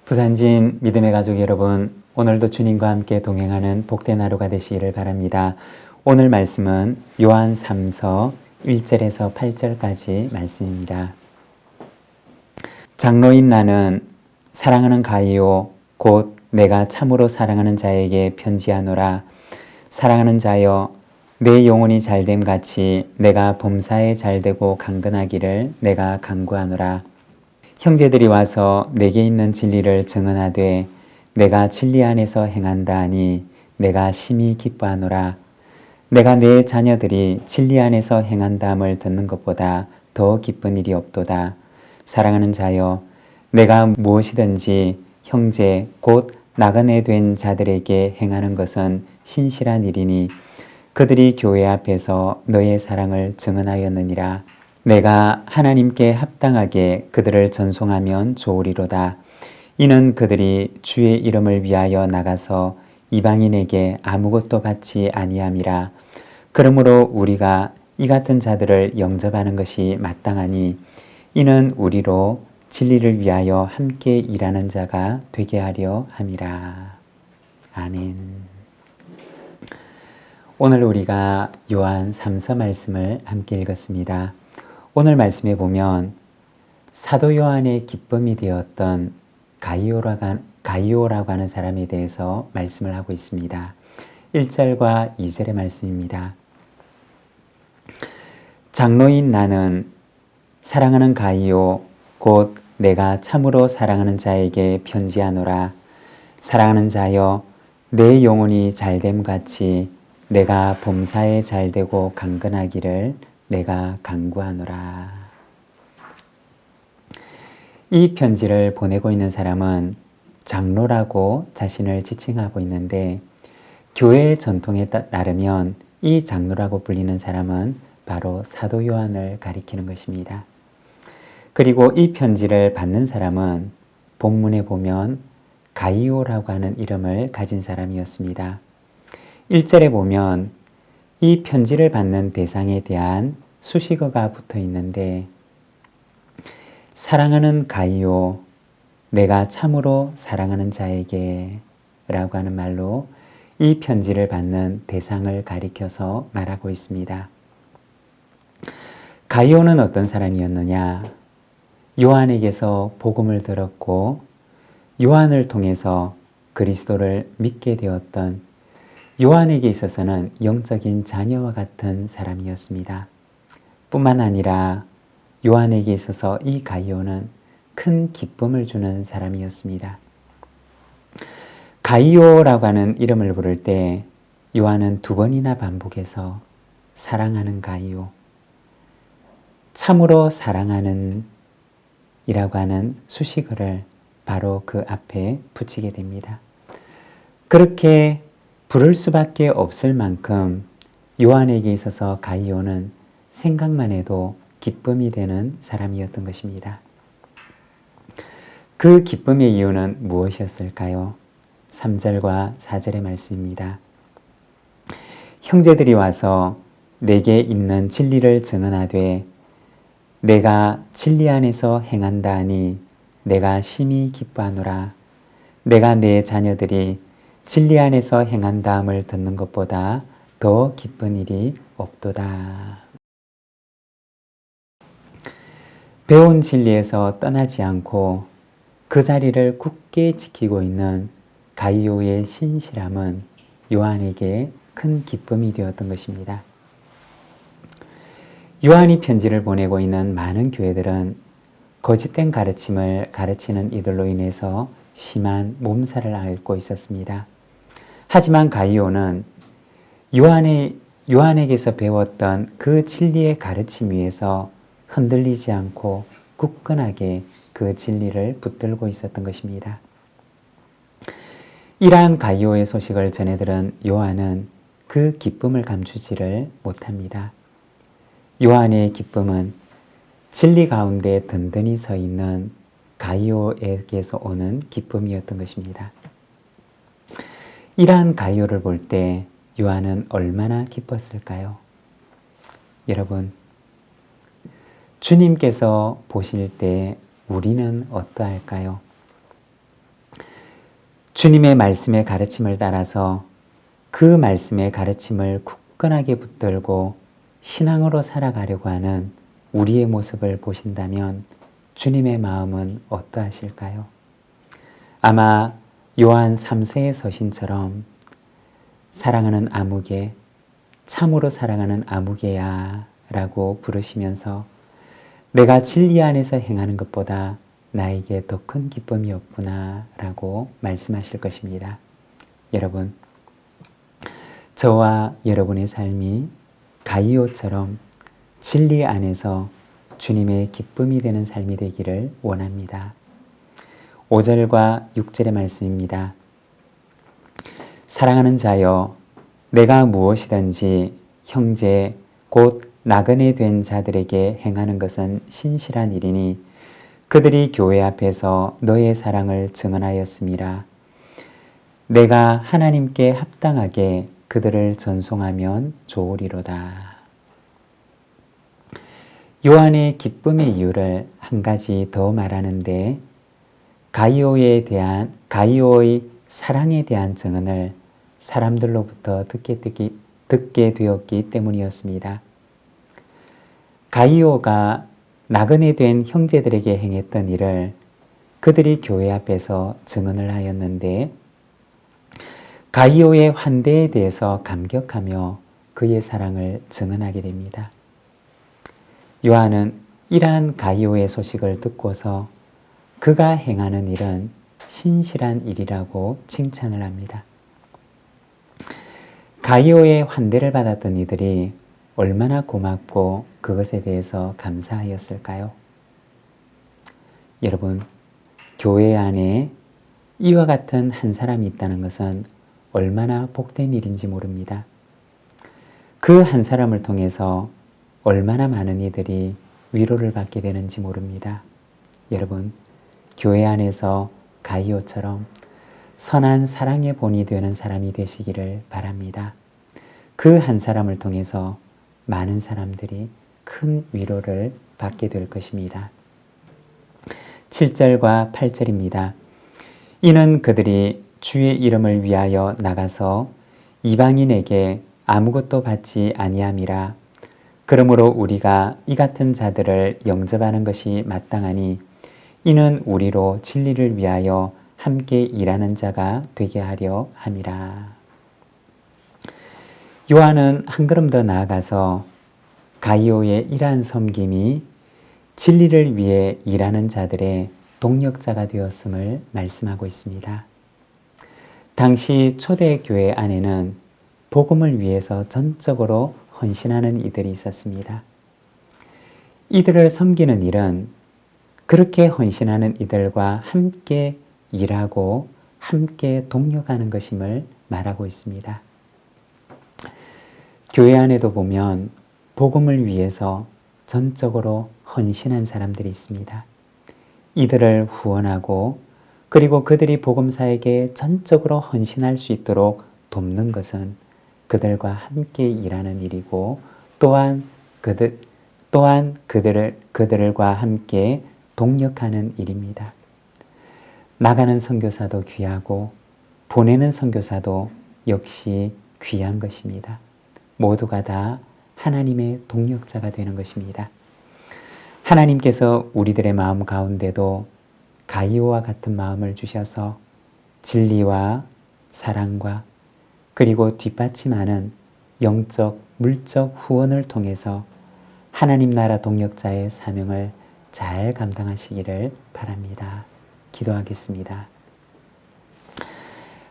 부산진 믿음의 가족 여러분, 오늘도 주님과 함께 동행하는 복된 하루가 되시기를 바랍니다. 오늘 말씀은 요한 3서 1절에서 8절까지 말씀입니다. 장로인 나는 사랑하는 가이오 곧 내가 참으로 사랑하는 자에게 편지하노라. 사랑하는 자여, 내 영혼이 잘됨 같이 내가 범사에 잘되고 강건하기를 내가 간구하노라. 형제들이 와서 내게 있는 진리를 증언하되 내가 진리 안에서 행한다 하니 내가 심히 기뻐하노라. 내가 내 자녀들이 진리 안에서 행한다함을 듣는 것보다 더 기쁜 일이 없도다. 사랑하는 자여, 내가 무엇이든지 형제 곧 나그네 된 자들에게 행하는 것은 신실한 일이니 그들이 교회 앞에서 너의 사랑을 증언하였느니라. 내가 하나님께 합당하게 그들을 전송하면 좋으리로다. 이는 그들이 주의 이름을 위하여 나가서 이방인에게 아무것도 받지 아니함이라. 그러므로 우리가 이 같은 자들을 영접하는 것이 마땅하니 이는 우리로 진리를 위하여 함께 일하는 자가 되게 하려 함이라. 아멘. 오늘 우리가 요한 3서 말씀을 함께 읽었습니다. 오늘 말씀에 보면 사도 요한의 기쁨이 되었던 가이오라고 하는 사람에 대해서 말씀을 하고 있습니다. 1절과 2절의 말씀입니다. 장로인 나는 사랑하는 가이오 곧 내가 참으로 사랑하는 자에게 편지하노라. 사랑하는 자여, 내 영혼이 잘됨 같이 내가 범사에 잘되고 강건하기를 내가 간구하노라. 이 편지를 보내고 있는 사람은 장로라고 자신을 지칭하고 있는데 교회의 전통에 따르면 이 장로라고 불리는 사람은 바로 사도 요한을 가리키는 것입니다. 그리고 이 편지를 받는 사람은 본문에 보면 가이오라고 하는 이름을 가진 사람이었습니다. 1절에 보면 이 편지를 받는 대상에 대한 수식어가 붙어 있는데 사랑하는 가이오, 내가 참으로 사랑하는 자에게 라고 하는 말로 이 편지를 받는 대상을 가리켜서 말하고 있습니다. 가이오는 어떤 사람이었느냐? 요한에게서 복음을 들었고 요한을 통해서 그리스도를 믿게 되었던 요한에게 있어서는 영적인 자녀와 같은 사람이었습니다. 뿐만 아니라 요한에게 있어서 이 가이오는 큰 기쁨을 주는 사람이었습니다. 가이오라고 하는 이름을 부를 때 요한은 2번이나 반복해서 사랑하는 가이오, 참으로 사랑하는 이라고 하는 수식어를 바로 그 앞에 붙이게 됩니다. 그렇게 부를 수밖에 없을 만큼 요한에게 있어서 가이오는 생각만 해도 기쁨이 되는 사람이었던 것입니다. 그 기쁨의 이유는 무엇이었을까요? 3절과 4절의 말씀입니다. 형제들이 와서 내게 있는 진리를 증언하되 내가 진리 안에서 행한다 하니 내가 심히 기뻐하노라. 내가 내 자녀들이 진리 안에서 행한다함을 듣는 것보다 더 기쁜 일이 없도다. 배운 진리에서 떠나지 않고 그 자리를 굳게 지키고 있는 가이오의 신실함은 요한에게 큰 기쁨이 되었던 것입니다. 요한이 편지를 보내고 있는 많은 교회들은 거짓된 가르침을 가르치는 이들로 인해서 심한 몸살을 앓고 있었습니다. 하지만 가이오는 요한에게서 배웠던 그 진리의 가르침 위에서 흔들리지 않고 굳건하게 그 진리를 붙들고 있었던 것입니다. 이러한 가이오의 소식을 전해 들은 요한은 그 기쁨을 감추지를 못합니다. 요한의 기쁨은 진리 가운데 든든히 서 있는 가이오에게서 오는 기쁨이었던 것입니다. 이러한 가이오를 볼 때 요한은 얼마나 기뻤을까요? 여러분, 주님께서 보실 때 우리는 어떠할까요? 주님의 말씀의 가르침을 따라서 그 말씀의 가르침을 굳건하게 붙들고 신앙으로 살아가려고 하는 우리의 모습을 보신다면 주님의 마음은 어떠하실까요? 아마 요한 3세의 서신처럼 사랑하는 아무개, 참으로 사랑하는 아무개야 라고 부르시면서 내가 진리 안에서 행하는 것보다 나에게 더 큰 기쁨이 없구나 라고 말씀하실 것입니다. 여러분, 저와 여러분의 삶이 가이오처럼 진리 안에서 주님의 기쁨이 되는 삶이 되기를 원합니다. 5절과 6절의 말씀입니다. 사랑하는 자여, 내가 무엇이든지 형제 곧 나그네 된 자들에게 행하는 것은 신실한 일이니 그들이 교회 앞에서 너의 사랑을 증언하였음이라. 내가 하나님께 합당하게 그들을 전송하면 좋으리로다. 요한의 기쁨의 이유를 한 가지 더 말하는데 가이오의 사랑에 대한 증언을 사람들로부터 듣게 되었기 때문이었습니다. 가이오가 나그네 된 형제들에게 행했던 일을 그들이 교회 앞에서 증언을 하였는데 가이오의 환대에 대해서 감격하며 그의 사랑을 증언하게 됩니다. 요한은 이러한 가이오의 소식을 듣고서 그가 행하는 일은 신실한 일이라고 칭찬을 합니다. 가이오의 환대를 받았던 이들이 얼마나 고맙고 그것에 대해서 감사하였을까요? 여러분, 교회 안에 이와 같은 한 사람이 있다는 것은 얼마나 복된 일인지 모릅니다. 그 한 사람을 통해서 얼마나 많은 이들이 위로를 받게 되는지 모릅니다. 여러분, 교회 안에서 가이오처럼 선한 사랑의 본이 되는 사람이 되시기를 바랍니다. 그 한 사람을 통해서 많은 사람들이 큰 위로를 받게 될 것입니다. 7절과 8절입니다. 이는 그들이 주의 이름을 위하여 나가서 이방인에게 아무것도 받지 아니함이라. 그러므로 우리가 이 같은 자들을 영접하는 것이 마땅하니 이는 우리로 진리를 위하여 함께 일하는 자가 되게 하려 함이라. 요한은 한 걸음 더 나아가서 가이오의 이러한 섬김이 진리를 위해 일하는 자들의 동력자가 되었음을 말씀하고 있습니다. 당시 초대교회 안에는 복음을 위해서 전적으로 헌신하는 이들이 있었습니다. 이들을 섬기는 일은 그렇게 헌신하는 이들과 함께 일하고 함께 동력하는 것임을 말하고 있습니다. 교회 안에도 보면 복음을 위해서 전적으로 헌신한 사람들이 있습니다. 이들을 후원하고 그리고 그들이 복음사에게 전적으로 헌신할 수 있도록 돕는 것은 그들과 함께 일하는 일이고 또한 그들과 함께 동력하는 일입니다. 나가는 선교사도 귀하고 보내는 선교사도 역시 귀한 것입니다. 모두가 다 하나님의 동력자가 되는 것입니다. 하나님께서 우리들의 마음 가운데도 가이오와 같은 마음을 주셔서 진리와 사랑과 그리고 뒷받침하는 영적, 물적 후원을 통해서 하나님 나라 동력자의 사명을 잘 감당하시기를 바랍니다. 기도하겠습니다.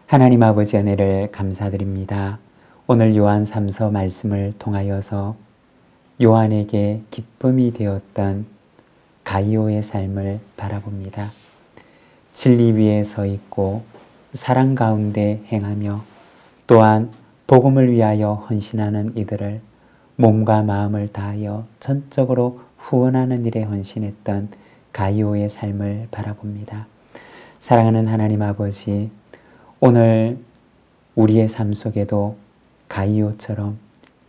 하나님 아버지 은혜를 감사드립니다. 오늘 요한 3서 말씀을 통하여서 요한에게 기쁨이 되었던 가이오의 삶을 바라봅니다. 진리 위에 서 있고 사랑 가운데 행하며 또한 복음을 위하여 헌신하는 이들을 몸과 마음을 다하여 전적으로 후원하는 일에 헌신했던 가이오의 삶을 바라봅니다. 사랑하는 하나님 아버지, 오늘 우리의 삶 속에도 가이오처럼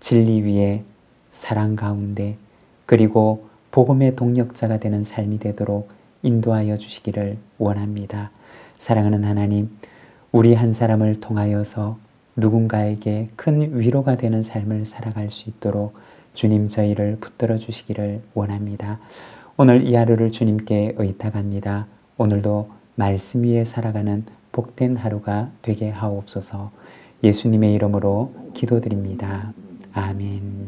진리 위에 사랑 가운데 그리고 복음의 동력자가 되는 삶이 되도록 인도하여 주시기를 원합니다. 사랑하는 하나님, 우리 한 사람을 통하여서 누군가에게 큰 위로가 되는 삶을 살아갈 수 있도록 주님 저희를 붙들어 주시기를 원합니다. 오늘 이 하루를 주님께 의탁합니다. 오늘도 말씀 위에 살아가는 복된 하루가 되게 하옵소서. 예수님의 이름으로 기도드립니다. 아멘.